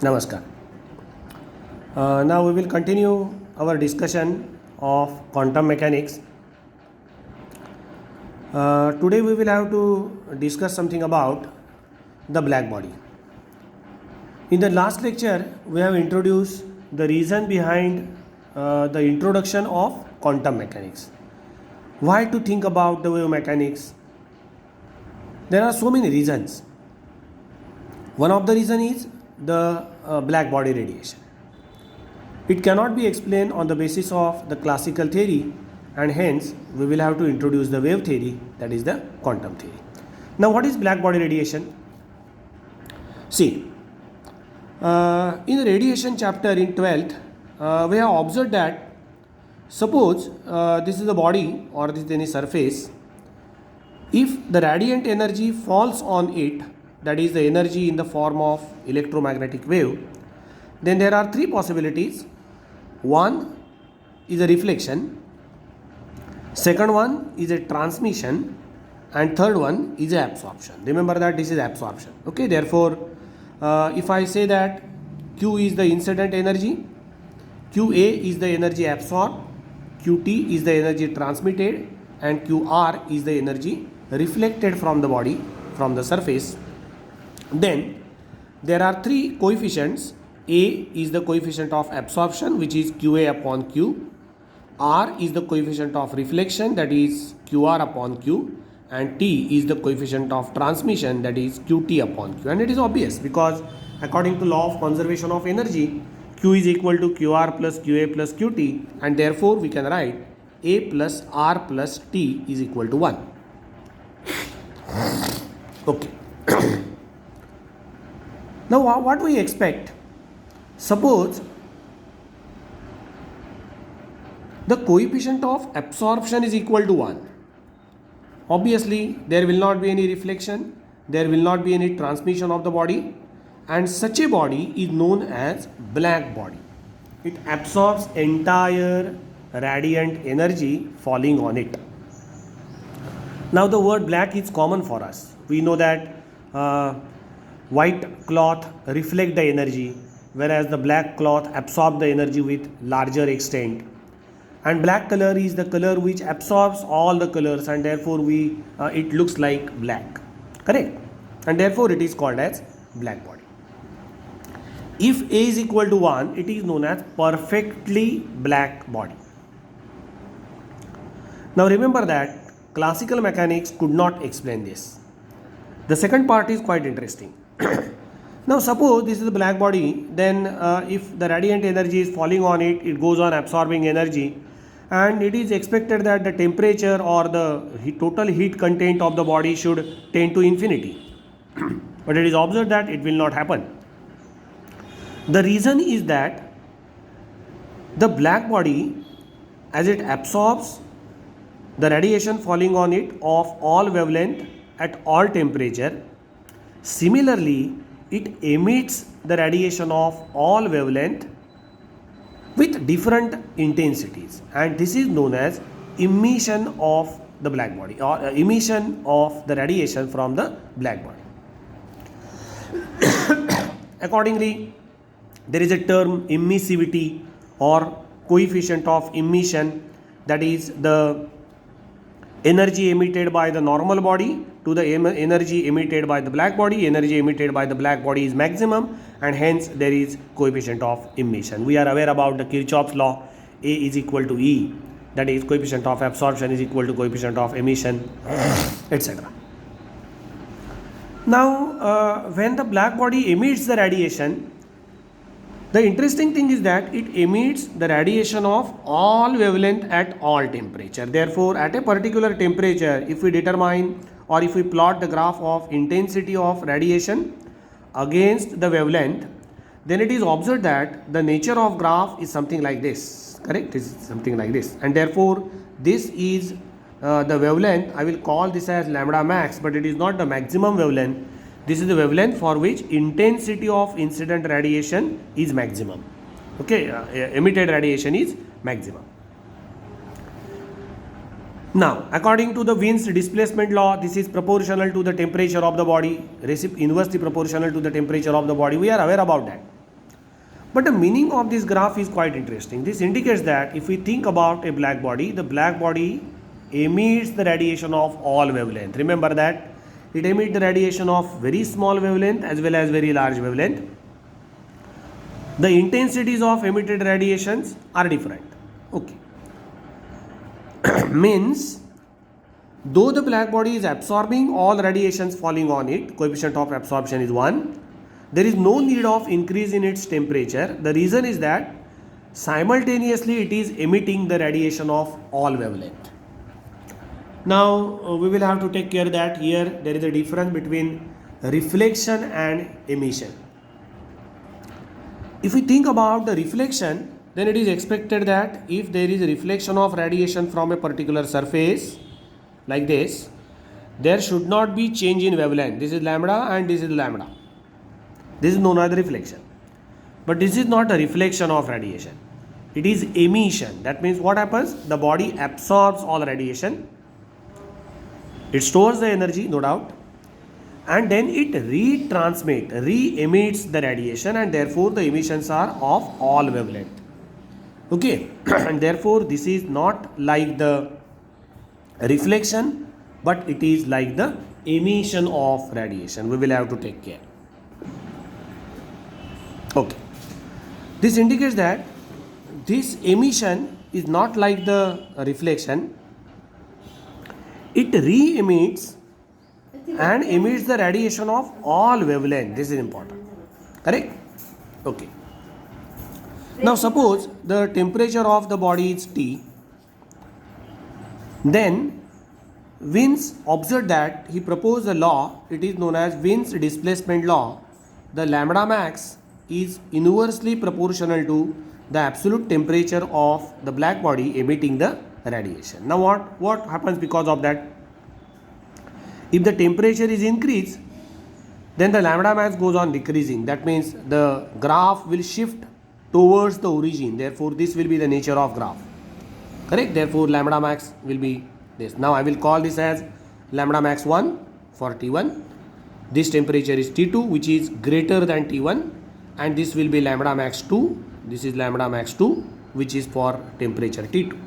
Namaskar. Now we will continue our discussion of quantum mechanics. Today we will have to discuss something about the black body. In the last lecture, we have introduced the reason behind the introduction of quantum mechanics. Why to think about the wave mechanics? There are so many reasons. One of the reason is the black body radiation. It cannot be explained on the basis of the classical theory, and hence we will have to introduce the wave theory, that is the quantum theory. Now, what is black body radiation? See, in the radiation chapter in 12th, we have observed that suppose this is a body or this is any surface. If the radiant energy falls on it, that is the energy in the form of electromagnetic wave, then there are three possibilities. One is a reflection, second one is a transmission, and third one is a absorption. Remember that this is absorption. Okay, therefore if I say that Q is the incident energy, QA is the energy absorbed, QT is the energy transmitted, and QR is the energy reflected from the body, from the surface, then there are three coefficients. A is the coefficient of absorption, which is QA upon Q. R is the coefficient of reflection, that is QR upon Q. And T is the coefficient of transmission, that is QT upon Q. And it is obvious because according to law of conservation of energy, Q is equal to QR plus QA plus QT, and therefore we can write A plus R plus T is equal to 1. Okay. Now what we expect? Suppose the coefficient of absorption is equal to 1. Obviously, there will not be any reflection, there will not be any transmission of the body, and such a body is known as black body. It absorbs entire radiant energy falling on it. Now the word black is common for us. We know that white cloth reflect the energy, whereas the black cloth absorb the energy with larger extent. And black color is the color which absorbs all the colors, and therefore it looks like black. Correct? And therefore it is called as black body. If A is equal to 1, it is known as perfectly black body. Now remember that classical mechanics could not explain this. The second part is quite interesting. Now suppose this is a black body, then if the radiant energy is falling on it, it goes on absorbing energy, and it is expected that the temperature or the total heat content of the body should tend to infinity. But it is observed that it will not happen. The reason is that the black body, as it absorbs the radiation falling on it of all wavelength at all temperature, similarly it emits the radiation of all wavelength with different intensities, and this is known as emission of the black body or emission of the radiation from the black body. Accordingly, there is a term emissivity or coefficient of emission, that is the energy emitted by the normal body to the energy emitted by the black body. Energy emitted by the black body is maximum, and hence there is coefficient of emission. We are aware about the Kirchhoff's law. A is equal to E, that is coefficient of absorption is equal to coefficient of emission, etc. Now when the black body emits the radiation, the interesting thing is that it emits the radiation of all wavelength at all temperature. Therefore, at a particular temperature, if we determine or if we plot the graph of intensity of radiation against the wavelength, then it is observed that the nature of graph is something like this. Correct? It is something like this. And therefore, this is the wavelength. I will call this as lambda max, but it is not the maximum wavelength. This is the wavelength for which intensity of incident radiation is maximum. Okay, emitted radiation is maximum. Now, according to the Wien's displacement law, this is proportional to the temperature of the body, inversely proportional to the temperature of the body. We are aware about that. But the meaning of this graph is quite interesting. This indicates that if we think about a black body, the black body emits the radiation of all wavelength. Remember that it emits the radiation of very small wavelength as well as very large wavelength. The intensities of emitted radiations are different. Okay. Means though the black body is absorbing all radiations falling on it, coefficient of absorption is 1, there is no need of increase in its temperature. The reason is that simultaneously it is emitting the radiation of all wavelength. Now we will have to take care that here there is a difference between reflection and emission. If we think about the reflection, then it is expected that if there is a reflection of radiation from a particular surface like this, there should not be change in wavelength. This is lambda and this is lambda. This is known as reflection. But this is not a reflection of radiation. It is emission. That means what happens? The body absorbs all radiation. It stores the energy, no doubt. And then it re-emits the radiation, and therefore the emissions are of all wavelength. Okay. And therefore this is not like the reflection, but it is like the emission of radiation. We will have to take care. Okay. This indicates that this emission is not like the reflection. It re-emits and emits the radiation of all wavelength. This is important. Correct? Okay. Now suppose the temperature of the body is T. Then Wiens observed that he proposed a law. It is known as Wiens displacement law. The lambda max is inversely proportional to the absolute temperature of the black body emitting the radiation. Now what happens because of that? If the temperature is increased, then the lambda max goes on decreasing. That means the graph will shift towards the origin. Therefore this will be the nature of graph. Correct? Therefore lambda max will be this. Now I will call this as lambda max 1 for T1. This temperature is T2, which is greater than T1, and this will be lambda max 2. This is lambda max 2, which is for temperature T2.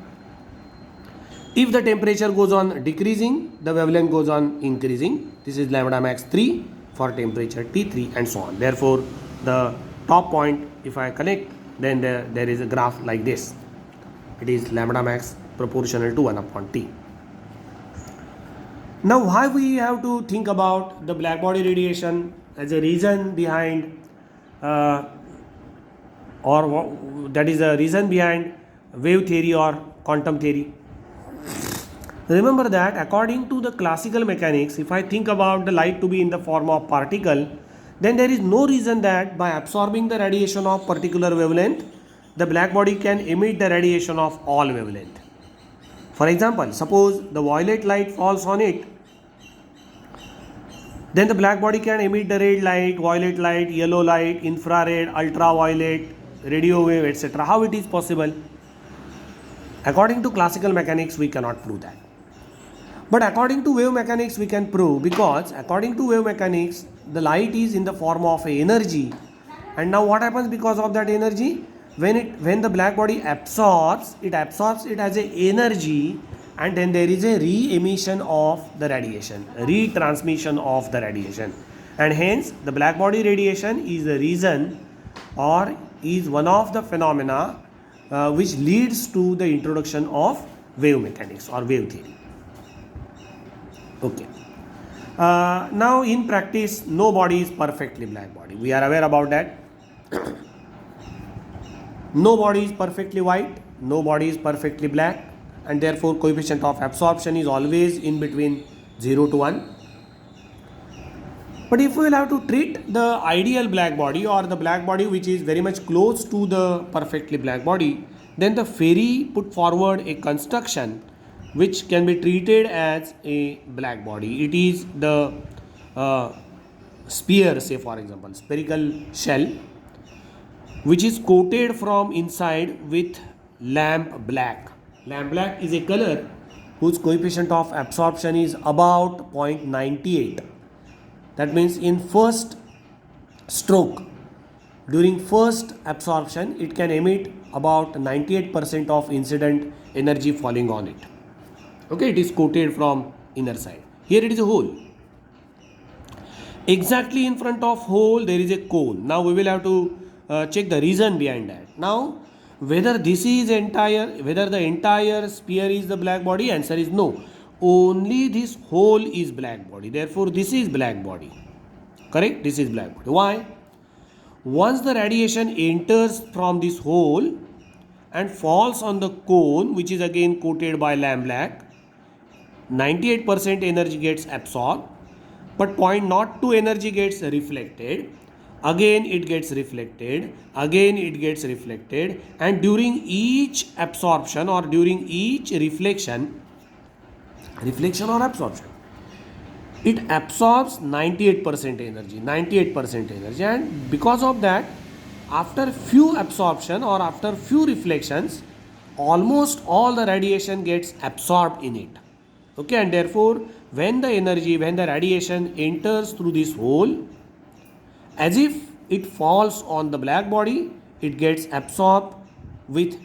If the temperature goes on decreasing, the wavelength goes on increasing. This is lambda max 3 for temperature T3 and so on. Therefore the top point, if I connect, then there is a graph like this. It is lambda max proportional to 1 upon T. Now why we have to think about the black body radiation as a reason behind that is a reason behind wave theory or quantum theory. Remember that according to the classical mechanics, if I think about the light to be in the form of particle, then there is no reason that by absorbing the radiation of particular wavelength, the black body can emit the radiation of all wavelength. For example, suppose the violet light falls on it, then the black body can emit the red light, violet light, yellow light, infrared, ultraviolet, radio wave, etc. How it is possible? According to classical mechanics, we cannot prove that. But according to wave mechanics, we can prove, because according to wave mechanics, the light is in the form of energy. And now what happens because of that energy? When the black body absorbs it as a energy, and then there is a re-emission of the radiation, retransmission of the radiation. And hence the black body radiation is the reason or is one of the phenomena which leads to the introduction of wave mechanics or wave theory. Okay. Now in practice, no body is perfectly black body. We are aware about that. No body is perfectly white, no body is perfectly black, and therefore coefficient of absorption is always in between 0 to 1. But if we will have to treat the ideal black body or the black body which is very much close to the perfectly black body, then the Ferri put forward a construction which can be treated as a black body. It is the sphere, say for example, spherical shell, which is coated from inside with lamp black. Lamp black is a color whose coefficient of absorption is about 0.98. That means in first stroke, during first absorption it can emit about 98% of incident energy falling on it. Okay, it is coated from inner side. Here it is a hole. Exactly in front of hole there is a cone. Now we will have to check the reason behind that. Now whether the entire sphere is the black body, answer is no. Only this hole is black body. Therefore this is black body. Correct? This is black body. Why? Once the radiation enters from this hole and falls on the cone, which is again coated by lamp black, 98% energy gets absorbed, but 0.02 energy gets reflected. Again it gets reflected, again it gets reflected, and during each absorption or during each reflection or absorption, it absorbs 98% energy, and because of that, after few absorption or after few reflections, almost all the radiation gets absorbed in it. Okay, and therefore when the radiation enters through this hole, as if it falls on the black body, it gets absorbed with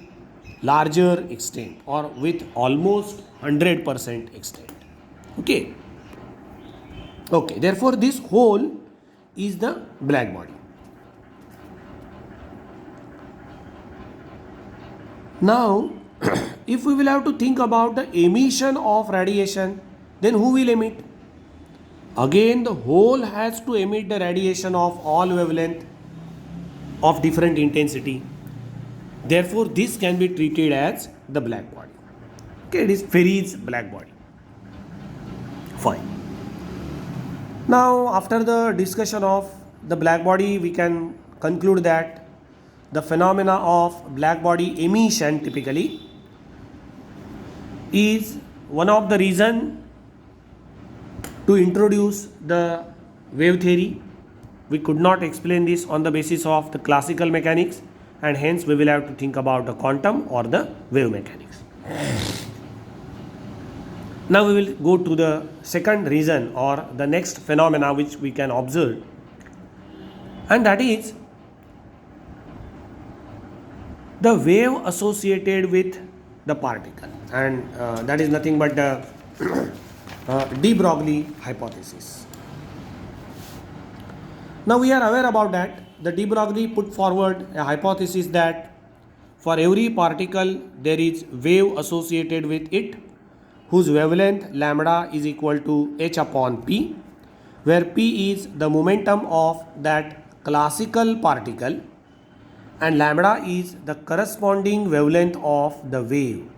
larger extent or with almost 100% extent. Okay. Okay, therefore this hole is the black body. Now if we will have to think about the emission of radiation, then who will emit? Again the hole has to emit the radiation of all wavelength of different intensity. Therefore this can be treated as the black body. Okay, it is Ferri's black body. Fine. Now after the discussion of the black body, we can conclude that the phenomena of black body emission typically is one of the reason to introduce the wave theory. We could not explain this on the basis of the classical mechanics, and hence we will have to think about the quantum or the wave mechanics. Now we will go to the second reason or the next phenomena which we can observe, and that is the wave associated with the particle, and that is nothing but the de Broglie hypothesis. Now we are aware about that. The de Broglie put forward a hypothesis that for every particle there is wave associated with it whose wavelength lambda is equal to h upon p, where p is the momentum of that classical particle and lambda is the corresponding wavelength of the wave.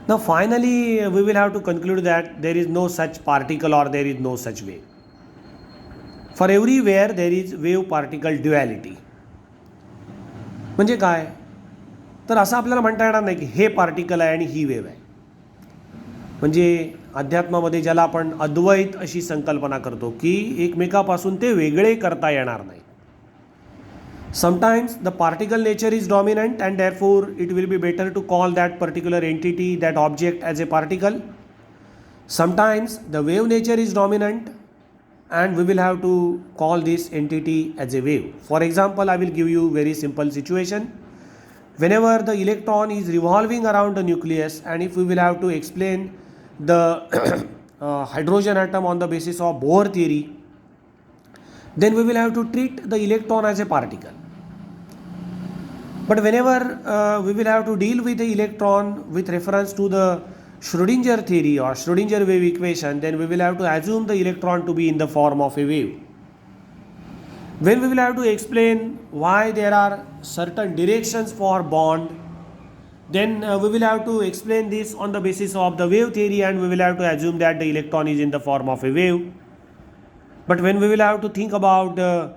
Now finally we will have to conclude that there is no such particle or there is no such wave. For everywhere there is wave particle duality. म्हणजे काय, तर असं आपल्याला म्हणता येणार नाही की हे particle आहे आणि ही वेव्ह आहे. म्हणजे अध्यात्मामध्ये ज्याला आपण अद्वैत अशी संकल्पना करतो की एकमेकापासून ते वेगळे करता येणार नाही. Sometimes the particle nature is dominant and therefore it will be better to call that particular entity, that object as a particle. Sometimes the wave nature is dominant and we will have to call this entity as a wave. For example, I will give you very simple situation. Whenever the electron is revolving around the nucleus, and if we will have to explain the hydrogen atom on the basis of Bohr theory, then we will have to treat the electron as a particle. But whenever we will have to deal with the electron with reference to the Schrödinger theory or Schrödinger wave equation, then we will have to assume the electron to be in the form of a wave. When we will have to explain why there are certain directions for bond, then we will have to explain this on the basis of the wave theory, and we will have to assume that the electron is in the form of a wave. But when we will have to think about the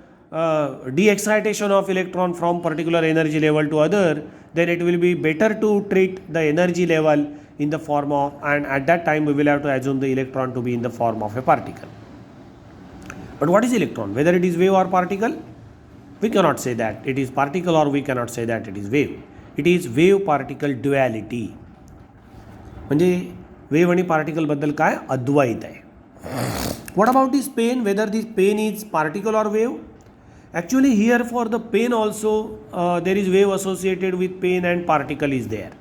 de-excitation of electron from particular energy level to other, then it will be better to treat the energy level in the form of, and at that time we will have to assume the electron to be in the form of a particle. But what is electron? Whether it is wave or particle? We cannot say that it is particle or we cannot say that it is wave. It is wave particle duality. म्हणजे wave आणि particle बद्दल काय अद्वैत आहे. What about this pain? Whether this pain is particle or wave? Actually here for the pain also there is wave associated with pain and particle is there.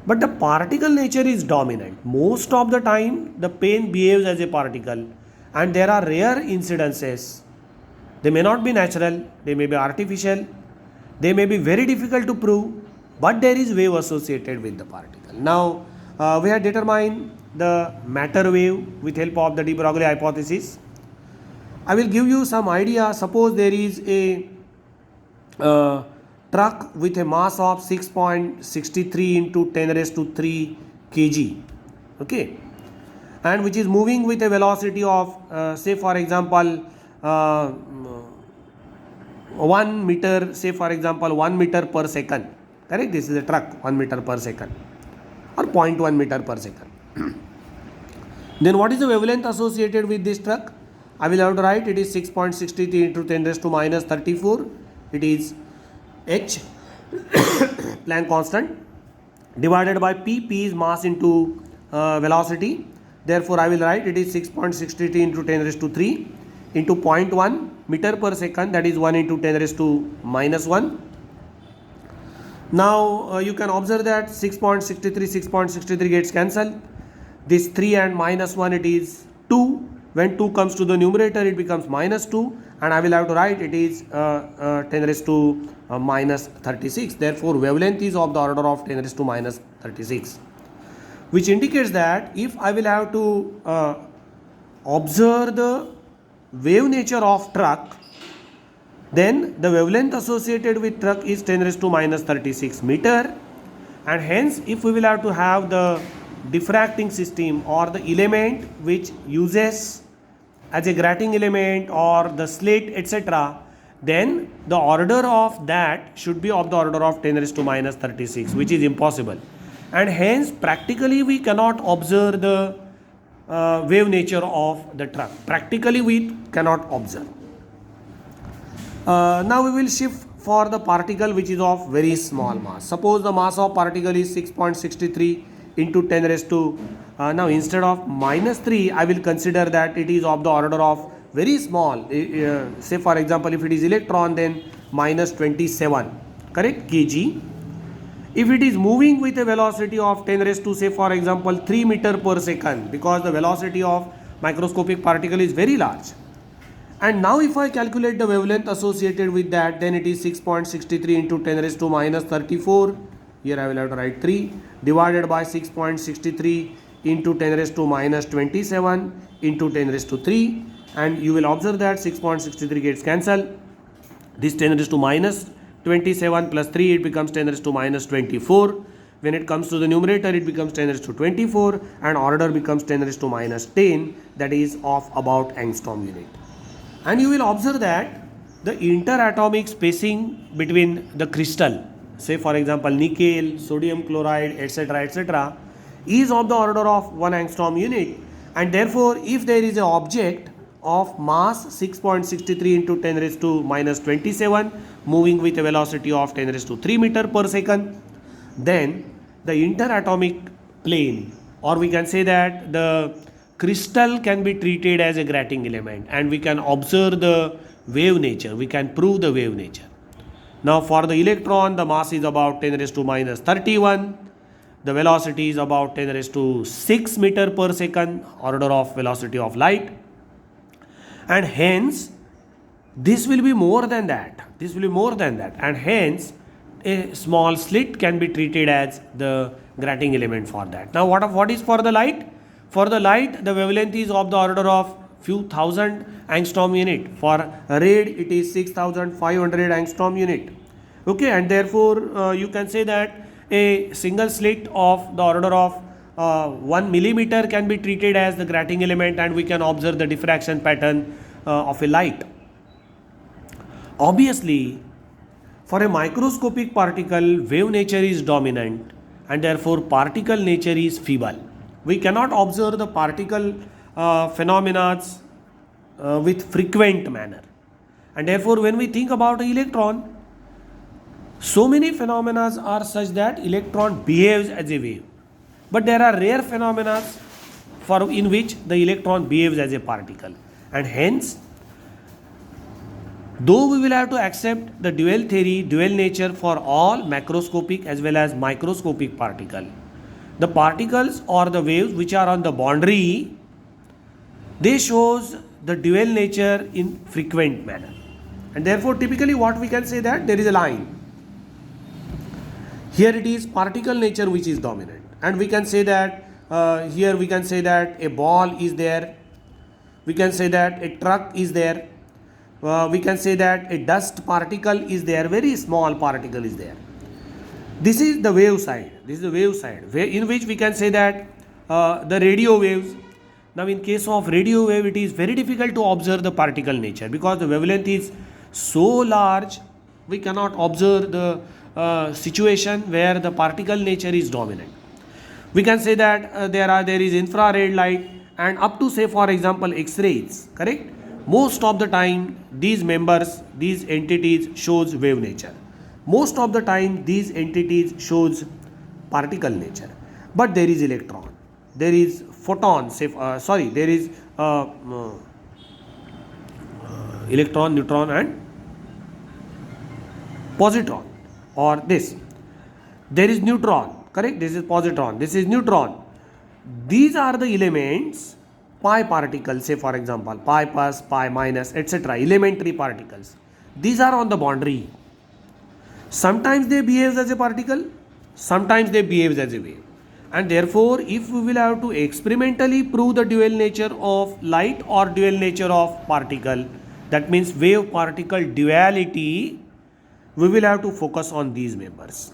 But the particle nature is dominant. Most of the time the pain behaves as a particle, and there are rare incidences. They may not be natural, they may be artificial, they may be very difficult to prove, but there is wave associated with the particle. Now we have determined the matter wave with help of the de Broglie hypothesis. I will give you some idea. Suppose there is a truck with a mass of 6.63 into 10 raised to 3 kg, okay, and which is moving with a velocity of say for example 1 meter, say for example 1 meter per second, correct? This is a truck 1 meter per second or 0.1 meter per second. Then what is the wavelength associated with this truck? I will have to write it is 6.63 into 10 raised to minus 34. It is h Planck constant divided by p is mass into velocity. Therefore I will write it is 6.63 into 10 raised to 3 into 0.1 meter per second, that is 1 into 10 raised to minus 1. Now you can observe that 6.63 gets cancelled. This 3 and minus 1, it is 2. When 2 comes to the numerator, it becomes minus 2, and I will have to write it is 10 raised to minus 36. Therefore wavelength is of the order of 10 raised to minus 36, which indicates that if I will have to observe the wave nature of truck, then the wavelength associated with truck is 10 raised to minus 36 meter, and hence if we will have to have the diffracting system or the element which uses as a grating element or the slit etc., then the order of that should be of the order of 10 raised to minus 36, which is impossible, and hence practically we cannot observe the wave nature of the truck. Practically we cannot observe. Now we will shift for the particle which is of very small mass. Suppose the mass of particle is 6.63 into 10 raised to now instead of minus 3 I will consider that it is of the order of very small, say for example if it is electron, then minus 27, correct, kg. If it is moving with a velocity of 10 raised to say for example 3 meter per second, because the velocity of microscopic particle is very large, and now if I calculate the wavelength associated with that, then it is 6.63 into 10 raised to minus 34. Here I will have to write 3 divided by 6.63 into 10 raised to minus 27 into 10 raised to 3, and you will observe that 6.63 gets cancelled. This 10 raised to minus 27 plus 3, it becomes 10 raised to minus 24. When it comes to the numerator, it becomes 10 raised to 24, and order becomes 10 raised to minus 10, that is of about angstrom unit. And you will observe that the interatomic spacing between the crystal, say for example nickel, sodium chloride etc., is of the order of 1 angstrom unit, and therefore if there is an object of mass 6.63 into 10 raised to minus 27 moving with a velocity of 10 raised to 3 meter per second, then the interatomic plane, or we can say that the crystal can be treated as a grating element, and we can observe the wave nature, we can prove the wave nature. Now for the electron, the mass is about 10 raised to minus 31, the velocity is about 10 raised to 6 meter per second, order of velocity of light, and hence this will be more than that, and hence a small slit can be treated as the grating element for that. Now what is for the light? For the light, the wavelength is of the order of few thousand angstrom unit. For red, it is 6500 angstrom unit. Okay, and therefore you can say that a single slit of the order of 1 millimeter can be treated as the grating element, and we can observe the diffraction pattern of a light. Obviously, for a microscopic particle, wave nature is dominant, and therefore particle nature is feeble. We cannot observe the particle phenomena with frequent manner, and therefore when we think about an electron, so many phenomena are such that electron behaves as a wave, but there are rare phenomena in which the electron behaves as a particle, and hence Though we will have to accept the dual theory, dual nature for all macroscopic as well as microscopic particle, the particles or the waves which are on the boundary, they shows the dual nature in frequent manner. And therefore typically what we can say that there is a line. Here it is particle nature which is dominant, and we can say that here we can say that a ball is there, we can say that a truck is there, we can say that a dust particle is there, very small particle is there. This is the wave side, this is the wave side, in which we can say that the radio waves. Now in case of radio wave, it is very difficult to observe the particle nature because the wavelength is so large, we cannot observe the situation where the particle nature is dominant. We can say that there is infrared light and up to say for example X-rays, correct? Most of the time these members, these entities shows wave nature. Most of the time these entities shows particle nature. But there is electron, there is photon, there is electron, neutron and positron, or this. There is neutron, correct? This is positron, this is neutron. These are the elements, pi particles, say for example, pi plus, pi minus, etc. Elementary particles. These are on the boundary. Sometimes they behave as a particle, sometimes they behave as a wave. And therefore, if we will have to experimentally prove the dual nature of light or dual nature of particle, that means wave particle duality, we will have to focus on these members.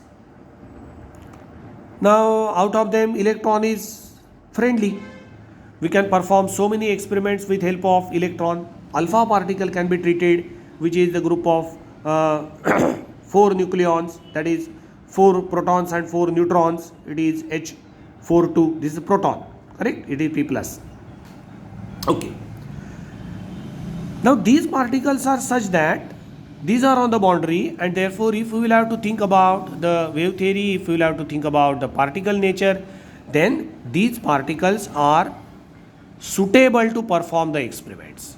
Now, out of them, electron is friendly. We can perform so many experiments with help of electron. Alpha particle can be treated, which is the group of 4 nucleons, that is 4 protons and 4 neutrons. It is H42. This is proton, correct? It is P plus. Okay. Now these particles are such that these are on the boundary, and therefore if we will have to think about the wave theory, if we will have to think about the particle nature, then these particles are suitable to perform the experiments.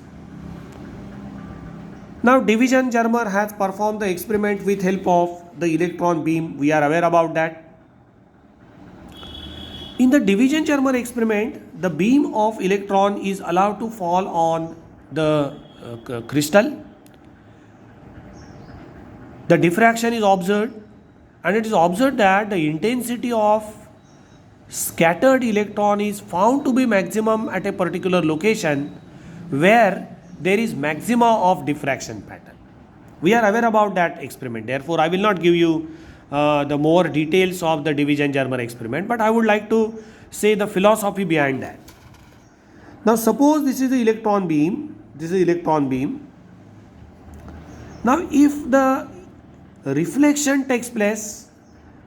Now Division-Germer has performed the experiment with help of the electron beam. We are aware about that. In the Division-Germer experiment, the beam of electron is allowed to fall on the crystal. The diffraction is observed, and it is observed that the intensity of scattered electron is found to be maximum at a particular location where there is maxima of diffraction pattern. We are aware about that experiment. Therefore, I will not give you the more details of the Division-Germer experiment, but I would like to say the philosophy behind that. Now, suppose this is the electron beam. This is electron beam. Now, if the reflection takes place,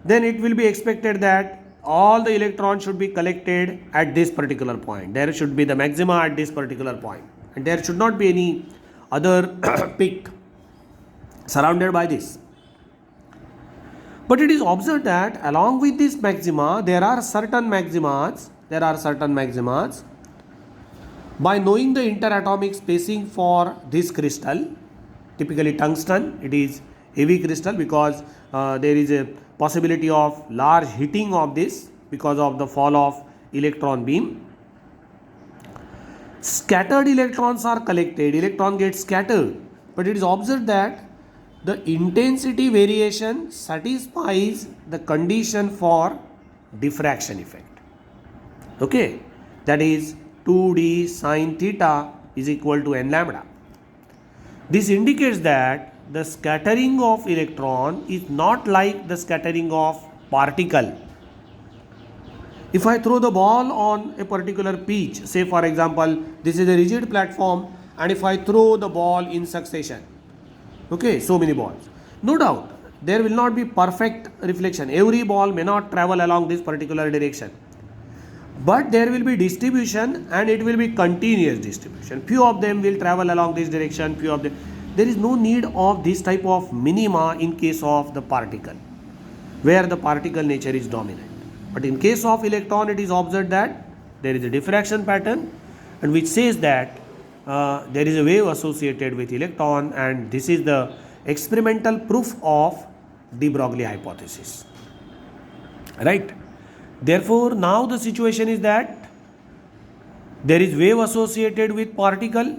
then it will be expected that all the electrons should be collected at this particular point. There should be the maxima at this particular point, and there should not be any other peak surrounded by this. But it is observed that along with this maxima, there are certain maximas. By knowing the interatomic spacing for this crystal, typically tungsten, it is heavy crystal because there is a possibility of large heating of this because of the fall of electron beam. Scattered electrons are collected, electron gets scattered, but it is observed that the intensity variation satisfies the condition for diffraction effect. Okay, that is 2d sine theta is equal to n lambda. This indicates that the scattering of electron is not like the scattering of particle. If I throw the ball on a particular pitch, say for example, this is a rigid platform, and if I throw the ball in succession, okay, so many balls, no doubt there will not be perfect reflection. Every ball may not travel along this particular direction, but there will be distribution, and it will be continuous distribution. Few of them will travel along this direction, few of them. There is no need of this type of minima in case of the particle, where the particle nature is dominant. But in case of electron, it is observed that there is a diffraction pattern, and which says that there is a wave associated with electron, and this is the experimental proof of de Broglie hypothesis. Right? Therefore, now the situation is that there is wave associated with particle,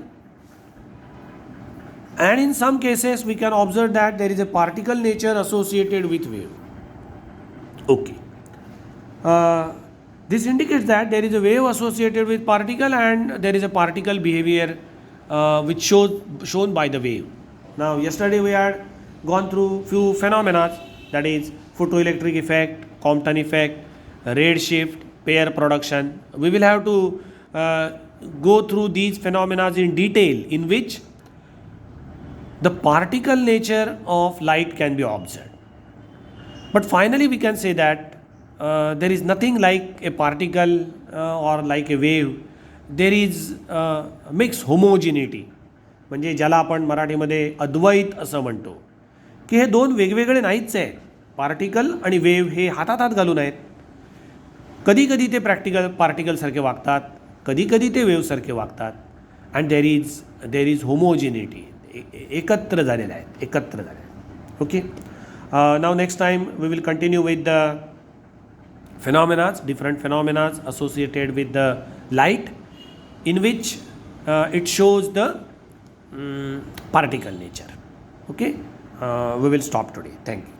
and in some cases we can observe that there is a particle nature associated with wave. Okay. This indicates that there is a wave associated with particle and there is a particle behavior which shown by the wave. Now yesterday we had gone through few phenomena, that is photoelectric effect, Compton effect, redshift, pair production. We will have to go through these phenomena in detail, in which the particle nature of light can be observed. But finally we can say that there is nothing like a particle or like a wave. There is mixed homogeneity, म्हणजे ज्याला आपण मराठीमध्ये अद्वैत असं म्हणतो, की हे दोन वेगवेगळे नाहीच आहेत. पार्टिकल आणि वेव्ह हे हातात हात घालून आहेत. कधी कधी ते पार्टिकलसारखे वागतात, कधी कधी ते वेव्हसारखे वागतात, अँड देर इज होमोजिनिटी, एकत्र झालेले आहेत. Okay. Now next time we will continue with the different phenomena associated with the light, in which it shows the particle nature. Okay. We will stop today. Thank you.